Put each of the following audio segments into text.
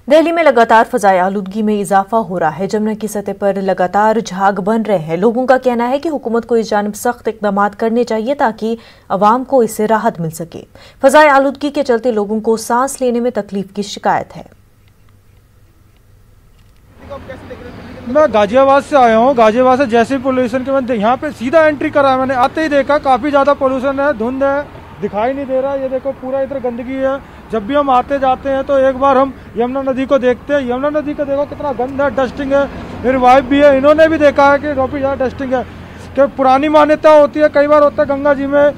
दिल्ली में लगातार फजाई आलूदगी में इजाफा हो रहा है। जमुना की सतह पर लगातार झाग बन रहे हैं। लोगों का कहना है कि हुकूमत को इस जानिब सख्त इकदाम करने चाहिए ताकि अवाम को इससे राहत मिल सके। फजाई आलूदगी के चलते लोगों को सांस लेने में तकलीफ की शिकायत है। मैं गाजियाबाद से आया हूँ। गाजियाबाद से जैसे पोल्यूशन के बाद यहाँ पे सीधा एंट्री करा है मैंने, आते ही देखा काफी ज्यादा पोल्यूशन है, धुंध है, दिखाई नहीं दे रहा। ये देखो पूरा इधर गंदगी है। जब भी हम आते जाते हैं तो एक बार हम यमुना नदी को देखते हैं। यमुना नदी को देखो कितना गंद है, डस्टिंग है। फिर वाइफ भी है, इन्होंने भी देखा है कि काफी ज्यादा डस्टिंग है। कि पुरानी मान्यता होती है, कई बार होता है गंगा जी में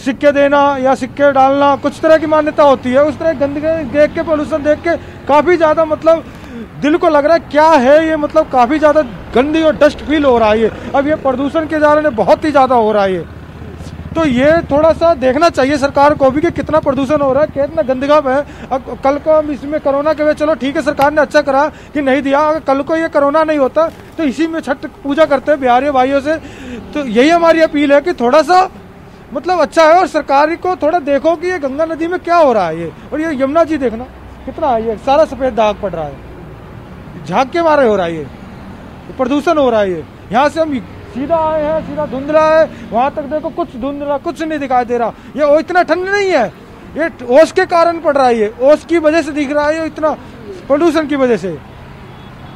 सिक्के देना या सिक्के डालना, कुछ तरह की मान्यता होती है। उस तरह गंदगी देख के, पोल्यूशन देख के काफी ज्यादा मतलब दिल को लग रहा है क्या है ये, मतलब काफी ज्यादा गंदी और डस्ट फील हो रहा है ये। अब ये प्रदूषण के कारण बहुत ही ज्यादा हो रहा है ये, तो ये थोड़ा सा देखना चाहिए सरकार को भी कि कितना प्रदूषण हो रहा है, कितना गंदगा है। अब कल को हम इसमें कोरोना के वजह, चलो ठीक है सरकार ने अच्छा करा कि नहीं दिया, अगर कल को ये कोरोना नहीं होता तो इसी में छठ पूजा करते हैं बिहारी भाइयों से। तो यही हमारी अपील है कि थोड़ा सा मतलब अच्छा है और सरकार को थोड़ा देखो कि ये गंगा नदी में क्या हो रहा है ये, और ये यमुना जी देखना कितना है, ये सारा सफेद दाग पड़ रहा है, झाग के मारे हो रहा है ये, प्रदूषण हो रहा है ये। यहाँ से हम सीधा आए हैं, सीधा धुंधला है, वहां तक देखो कुछ धुंधला, कुछ नहीं दिखाई दे रहा। ये इतना ठंड नहीं है, ये ओस के कारण पड़ रहा है, ये ओस की वजह से दिख रहा है, ये इतना प्रदूषण की वजह से।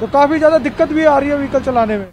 तो काफी ज्यादा दिक्कत भी आ रही है व्हीकल चलाने में।